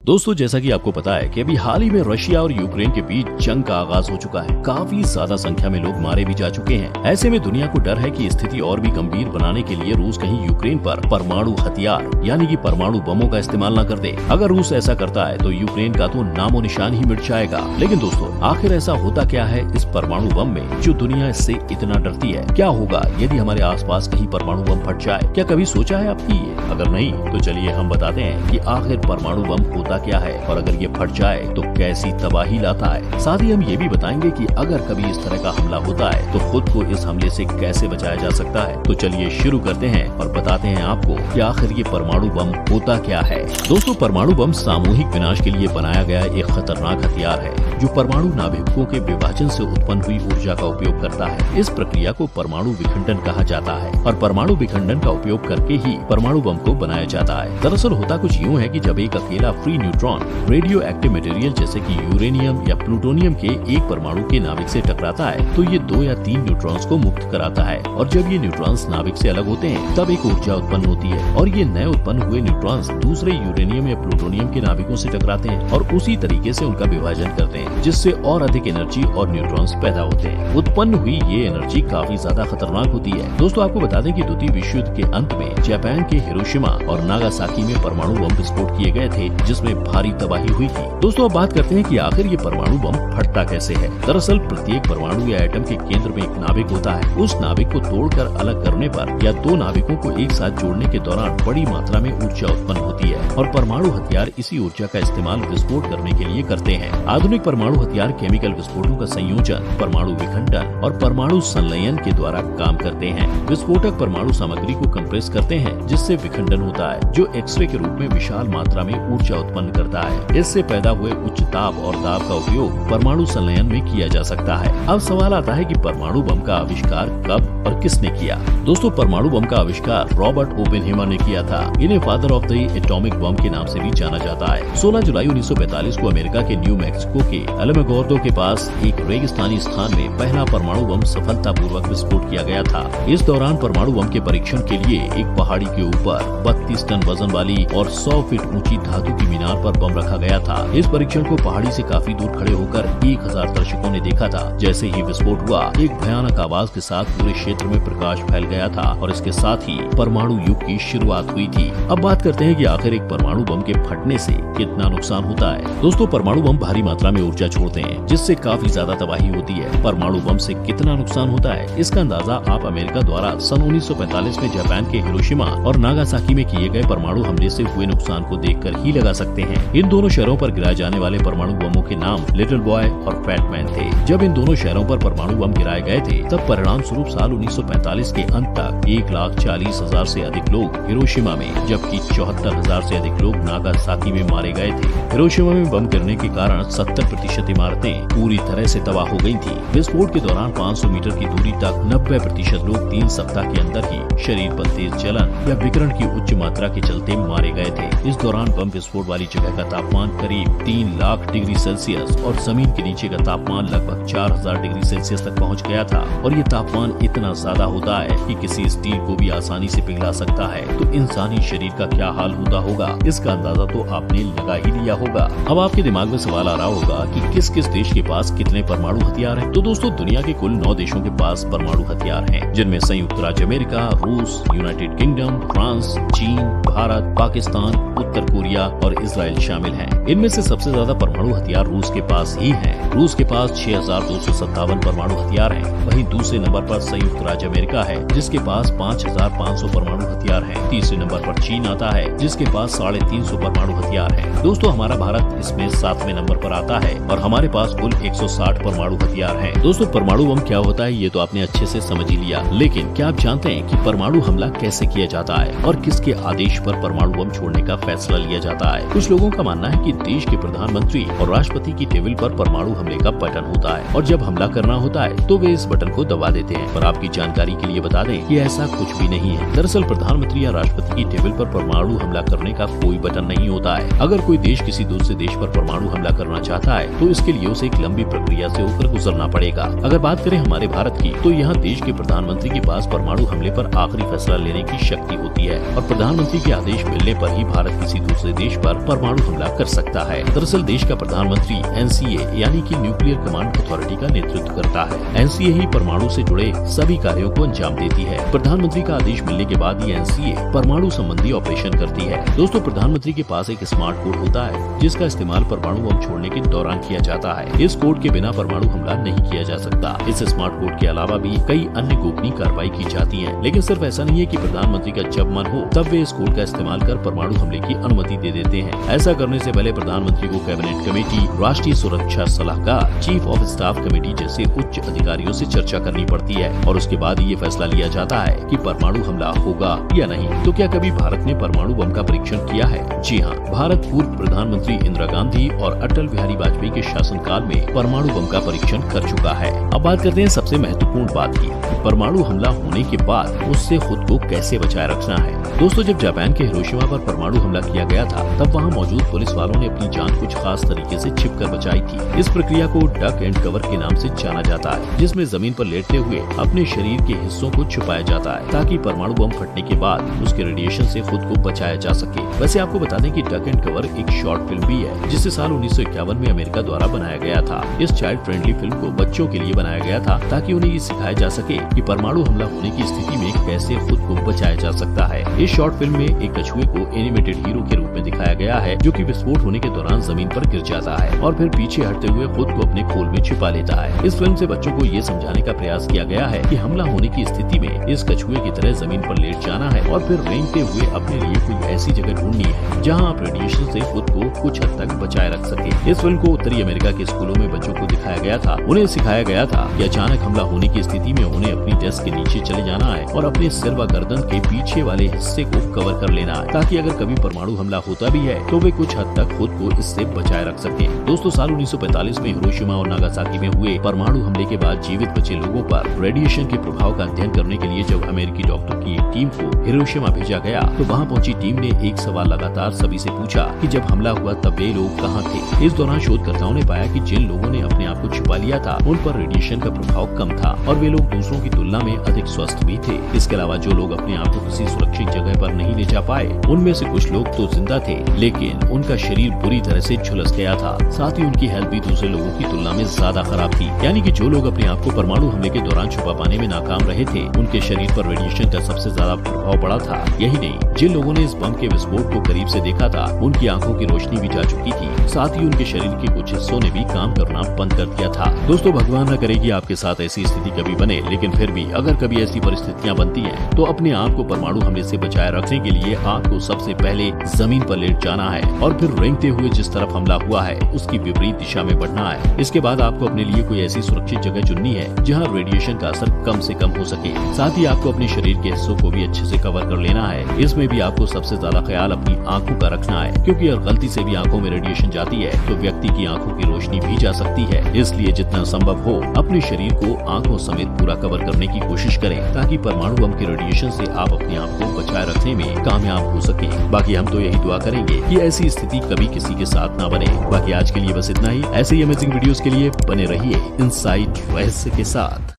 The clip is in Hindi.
दोस्तों, जैसा कि आपको पता है कि अभी हाल ही में रशिया और यूक्रेन के बीच जंग का आगाज हो चुका है। काफी ज्यादा संख्या में लोग मारे भी जा चुके हैं। ऐसे में दुनिया को डर है कि स्थिति और भी गंभीर बनाने के लिए रूस कहीं यूक्रेन पर परमाणु हथियार यानी कि परमाणु बमों का इस्तेमाल न कर दे। अगर रूस ऐसा करता है तो यूक्रेन का तो नामो निशान ही मिट जाएगा। लेकिन दोस्तों, आखिर ऐसा होता क्या है इस परमाणु बम में जो दुनिया इससे इतना डरती है? क्या होगा यदि हमारे आसपास कहीं परमाणु बम फट जाए? क्या कभी सोचा है आपने ये? अगर नहीं तो चलिए हम बताते हैं कि आखिर परमाणु बम होता क्या है और अगर ये फट जाए तो कैसी तबाही लाता है। साथ ही हम ये भी बताएंगे कि अगर कभी इस तरह का हमला होता है तो खुद को इस हमले से कैसे बचाया जा सकता है। तो चलिए शुरू करते हैं और बताते हैं आपको कि आखिर ये परमाणु बम होता क्या है। दोस्तों, परमाणु बम सामूहिक विनाश के लिए बनाया गया एक खतरनाक हथियार है जो परमाणु नाभिकों के विभाजन से उत्पन्न हुई ऊर्जा का उपयोग करता है। इस प्रक्रिया को परमाणु विखंडन कहा जाता है और परमाणु विखंडन का उपयोग करके ही परमाणु बम को बनाया जाता है। दरअसल होता कुछ यूँ है कि जब एक अकेला free neutron radio active material जैसे कि यूरेनियम या प्लूटोनियम के एक परमाणु के नाभिक से टकराता है तो ये 2 या 3 न्यूट्रॉन्स को मुक्त कराता है और जब ये न्यूट्रॉन्स नाभिक से अलग होते हैं तब एक ऊर्जा उत्पन्न होती है और ये नए उत्पन्न हुए न्यूट्रॉन्स दूसरे यूरेनियम या प्लूटोनियम के नाभिकों से टकराते हैं और उसी तरीके से उनका विभाजन करते हैं जिससे और अधिक एनर्जी और न्यूट्रॉन्स पैदा होते हैं। उत्पन्न हुई ये एनर्जी काफी ज्यादा खतरनाक होती है। दोस्तों, आपको बता दें कि द्वितीय विश्व युद्ध के अंत में जापान के हिरोशिमा और नागासाकी में परमाणु बम विस्फोट किए गए थे जिसमें भारी तबाही हुई थी। दोस्तों, अब बात करते हैं कि आखिर ये परमाणु बम फटता कैसे है। दरअसल प्रत्येक परमाणु या एटम के केंद्र में एक नाभिक होता है। उस नाभिक को तोड़कर अलग करने पर या 2 नाभिकों को एक साथ जोड़ने के दौरान बड़ी मात्रा में ऊर्जा उत्पन्न होती है और परमाणु हथियार इसी ऊर्जा का इस्तेमाल विस्फोट करने के लिए करते हैं। आधुनिक परमाणु हथियार केमिकल विस्फोटों का संयोजन, परमाणु विखंडन और परमाणु संलयन के द्वारा काम करते हैं। विस्फोटक परमाणु सामग्री को कंप्रेस करते हैं जिससे विखंडन होता है जो एक्सरे के रूप में विशाल मात्रा में ऊर्जा उत्पन्न करता है। इससे पैदा हुए उच्च ताप और दाब का उपयोग परमाणु संलयन में किया जा सकता है। अब सवाल आता है कि परमाणु बम का आविष्कार कब और किसने किया। दोस्तों, परमाणु बम का आविष्कार रॉबर्ट ओपेनहेमर ने किया था। इन्हें father of the atomic bomb के नाम से भी जाना जाता है। 16 जुलाई 1945 को अमेरिका के न्यू मैक्सिको के अलामोगोर्दो के पास एक रेगिस्तानी स्थान में पहला परमाणु बम सफलतापूर्वक विस्फोट किया गया था। इस दौरान परमाणु बम के परीक्षण के लिए एक पहाड़ी के ऊपर 32 टन वजन वाली और 100 फीट ऊंची धातु की मीनार पर बम रखा गया था। इस परीक्षण को पहाड़ी से काफी दूर खड़े होकर 1000 दर्शकों ने देखा था। जैसे ही विस्फोट हुआ, एक भयानक आवाज के साथ पूरे क्षेत्र में प्रकाश फैल गया था और इसके साथ ही परमाणु युग की शुरुआत हुई थी। अब बात करते हैं कि आखिर एक परमाणु बम के फटने से कितना नुकसान होता है। दोस्तों, परमाणु बम भारी मात्रा में ऊर्जा छोड़ते हैं जिससे काफी ज्यादा तबाही होती है। परमाणु बम से कितना नुकसान होता है इसका अंदाजा आप अमेरिका द्वारा सन 1945 में जापान के हिरोशिमा और नागासाकी में किए गए परमाणु हमले से हुए नुकसान को देखकर ही लगा सकते हैं। इन दोनों शहरों पर गिराए जाने वाले परमाणु बमों के नाम लिटिल बॉय और फैट मैन थे। जब इन दोनों शहरों पर परमाणु बम गिराए गए थे तब परिणाम स्वरूप साल 1945 के अंत तक 1,40,000 से अधिक लोग हिरोशिमा में जबकि 74,000 से अधिक लोग नागासाकी में मारे गए थे। हिरोशिमा में बम गिरने के कारण 70% इमारतें पूरी तरह से तबाह हो गई थी। विस्फोट के दौरान 500 मीटर की दूरी तक 90% लोग 3 सप्ताह के अंदर ही शरीर पर तेज जलन या विकिरण की उच्च मात्रा के चलते मारे गए थे। इस दौरान बम विस्फोट वाली जगह का तापमान करीब 3 लाख डिग्री सेल्सियस और जमीन के नीचे का तापमान लगभग 4000 डिग्री सेल्सियस तक पहुंच गया था और ये तापमान इतना ज्यादा होता है कि किसी स्टील को भी आसानी से पिघला सकता है। तो इंसानी शरीर का क्या हाल होता होगा इसका अंदाजा तो आपने लगा ही लिया होगा। अब आपके दिमाग में सवाल आ रहा होगा कि किस किस देश के पास कितने परमाणु हथियार हैं। तो दोस्तों, दुनिया के कुल 9 देशों के पास परमाणु हथियार हैं जिनमें संयुक्त राज्य अमेरिका, रूस, यूनाइटेड किंगडम, फ्रांस, चीन, भारत, पाकिस्तान, उत्तर कोरिया और इजराइल शामिल हैं। इनमें से सबसे ज्यादा परमाणु हथियार रूस के पास ही हैं। रूस के पास 6257 परमाणु हथियार हैं। वहीं दूसरे नंबर पर संयुक्त राज्य अमेरिका है जिसके पास 5500 परमाणु हथियार हैं। तीसरे नंबर पर चीन आता है जिसके पास 350 परमाणु हथियार हैं। दोस्तों, हमारा भारत इसमें 7वें नंबर पर आता है और हमारे पास कुल 160 परमाणु हथियार हैं। दोस्तों, परमाणु बम क्या होता है ये तो आपने अच्छे से समझ ही लिया, लेकिन क्या आप जानते हैं कि परमाणु हमला कैसे किया जाता है और किसके आदेश पर परमाणु बम छोड़ने का फैसला लिया जाता है? कुछ लोगों का मानना है कि देश के प्रधानमंत्री और राष्ट्रपति की टेबल पर परमाणु हमले का बटन होता है और जब हमला करना होता है तो वे इस बटन को दबा देते हैं। और आपकी जानकारी के लिए बता दें कि ऐसा कुछ भी नहीं है। दरअसल प्रधानमंत्री या राष्ट्रपति की टेबल पर परमाणु हमला करने का कोई बटन नहीं होता है। अगर कोई कोई देश किसी दूसरे देश पर परमाणु हमला करना चाहता है तो इसके लिए उसे एक लंबी प्रक्रिया से होकर गुजरना पड़ेगा। अगर बात करें हमारे भारत की, तो यहाँ देश के प्रधानमंत्री के पास परमाणु हमले पर आखिरी फैसला लेने की शक्ति होती है और प्रधानमंत्री के आदेश मिलने पर ही भारत किसी दूसरे देश पर परमाणु हमला कर सकता है। दरअसल देश का प्रधानमंत्री NCA यानी कि न्यूक्लियर कमांड अथॉरिटी का नेतृत्व करता है। NCA ही परमाणु से जुड़े सभी कार्यों को अंजाम देती है। प्रधानमंत्री का आदेश मिलने के बाद ही NCA परमाणु संबंधी ऑपरेशन करती है। दोस्तों, प्रधानमंत्री के पास एक स्मार्ट कोड होता है जिसका इस्तेमाल परमाणु बम छोड़ने के दौरान किया जाता है। इस कोड के बिना परमाणु हमला नहीं किया जा सकता। इस स्मार्ट कोड के अलावा भी कई अन्य गोपनीय कार्रवाई की जाती है, लेकिन सिर्फ ऐसा नहीं है कि प्रधानमंत्री का जब मन हो तब वे इस कोड का इस्तेमाल कर परमाणु हमले की अनुमति दे देते हैं। ऐसा करने से पहले प्रधानमंत्री को कैबिनेट कमेटी, राष्ट्रीय सुरक्षा सलाहकार, चीफ ऑफ स्टाफ कमेटी जैसे उच्च अधिकारियों से चर्चा करनी पड़ती है और उसके बाद ये फैसला लिया जाता है कि परमाणु हमला होगा या नहीं। तो क्या कभी भारत ने परमाणु बम का परीक्षण किया है? जी हाँ, भारत पूर्व प्रधानमंत्री इंदिरा गांधी और अटल बिहारी वाजपेयी के शासनकाल में परमाणु बम का परीक्षण कर चुका है। अब बात करते हैं सबसे महत्वपूर्ण बात की, परमाणु हमला होने के बाद उससे खुद को कैसे बचाए रखना है। दोस्तों, जब जापान के हिरोशिमा पर परमाणु हमला किया गया था तब वहाँ मौजूद पुलिस वालों ने अपनी जान कुछ खास तरीके से छिपकर बचाई थी। इस प्रक्रिया को डक एंड कवर के नाम से जाना जाता है, जिसमें जमीन पर लेटते हुए अपने शरीर के हिस्सों को छुपाया जाता है ताकि परमाणु बम फटने के बाद उसके रेडिएशन से खुद को बचाया जा सके। वैसे आपको बता दें कि डक एंड कवर एक शॉर्ट फिल्म भी है जिसे साल 1951 में अमेरिका द्वारा बनाया गया था। इस चाइल्ड फ्रेंडली फिल्म को बच्चों के लिए बनाया गया था ताकि उन्हें ये सिखाया जा सके कि परमाणु हमला होने की स्थिति में कैसे खुद को बचाया जा सकता है। इस शॉर्ट फिल्म में एक कछुए को एनिमेटेड हीरो के रूप में दिखाया गया है जो कि विस्फोट होने के दौरान जमीन पर गिर जाता है और फिर पीछे हटते हुए खुद को अपने खोल में छिपा लेता है। इस फिल्म से बच्चों को ये समझाने का प्रयास किया गया है कि हमला होने की स्थिति में इस कछुए की तरह जमीन पर लेट जाना है और फिर रेंगते हुए अपने लिए कोई ऐसी जगह ढूंढनी है जहाँ आप रेडिएशन से खुद को कुछ हद तक बचाए रख सके। इस फिल्म को उत्तरी अमेरिका के स्कूलों में बच्चों को दिखाया गया था। उन्हें सिखाया गया था कि अचानक हमला होने की स्थिति में उन्हें अपनी डेस्क के नीचे चले जाना है और अपने सिर व गर्दन के पीछे वाले हिस्से को कवर कर लेना है ताकि अगर कभी परमाणु हमला होता भी है तो वे कुछ हद तक खुद को इससे बचाए रख सके। दोस्तों, साल 1945 में हिरोशिमा और नागासाकी में हुए परमाणु हमले के बाद जीवित बचे लोगों पर रेडिएशन के प्रभाव का अध्ययन करने के लिए जब अमेरिकी डॉक्टर की एक टीम को हिरोशिमा भेजा गया तो वहाँ पहुंची टीम ने एक सवाल लगातार सभी से पूछा कि जब हमला हुआ तब वे लोग कहाँ थे। इस दौरान शोधकर्ताओं ने पाया कि जिन लोगों ने अपने आप को छुपा लिया था उन पर रेडिएशन का प्रभाव कम था और वे लोग दूसरों की तुलना में अधिक स्वस्थ भी थे। इसके अलावा जो लोग अपने आप को किसी सुरक्षित जगह पर नहीं ले जा पाए उनमें से कुछ लोग तो जिंदा थे लेकिन उनका शरीर बुरी तरह से झुलस गया था। साथ ही उनकी हेल्थ भी दूसरे लोगों की तुलना में ज्यादा खराब थी। यानी कि जो लोग अपने आप को परमाणु हमले के दौरान छुपा पाने में नाकाम रहे थे उनके शरीर पर रेडिएशन का सबसे ज्यादा प्रभाव पड़ा था। यही नहीं, जिन लोगों ने इस बम के विस्फोट को करीब से देखा था उनकी आंखों की रोशनी भी जा चुकी थी। साथ ही उनके शरीर के कुछ हिस्सों ने भी काम करना बंद कर दिया था। दोस्तों, भगवान न करे कि आपके साथ ऐसी स्थिति कभी बने, लेकिन फिर भी अगर कभी ऐसी परिस्थितियां बनती हैं तो अपने आप को परमाणु हमले से बचाए रखने के लिए आपको सबसे पहले जमीन पर लेट जाना है और फिर रेंगते हुए जिस तरफ हमला हुआ है उसकी विपरीत दिशा में बढ़ना है। इसके बाद आपको अपने लिए कोई ऐसी सुरक्षित जगह चुननी है जहाँ रेडिएशन का असर कम से कम हो सके। साथ ही आपको अपने शरीर के हिस्सों को भी अच्छे से कवर कर लेना है। इसमें भी आपको सबसे ज्यादा ख्याल अपनी आंखों का रखना है, क्योंकि अगर गलती से भी आंखों में रेडिएशन जाती है तो व्यक्ति की आंखों की रोशनी भी जा सकती है। इसलिए जितना संभव हो अपने शरीर को आंखों समेत पूरा कवर करने की कोशिश करें ताकि परमाणु बम के रेडिएशन से आप अपने आप को बचाए रखने में कामयाब हो सके। बाकी हम तो यही दुआ करेंगे कि ऐसी स्थिति कभी किसी के साथ ना बने। बाकी आज के लिए बस इतना ही। ऐसे ही अमेजिंग वीडियोस के लिए बने रहिए इनसाइट रहस्य के साथ।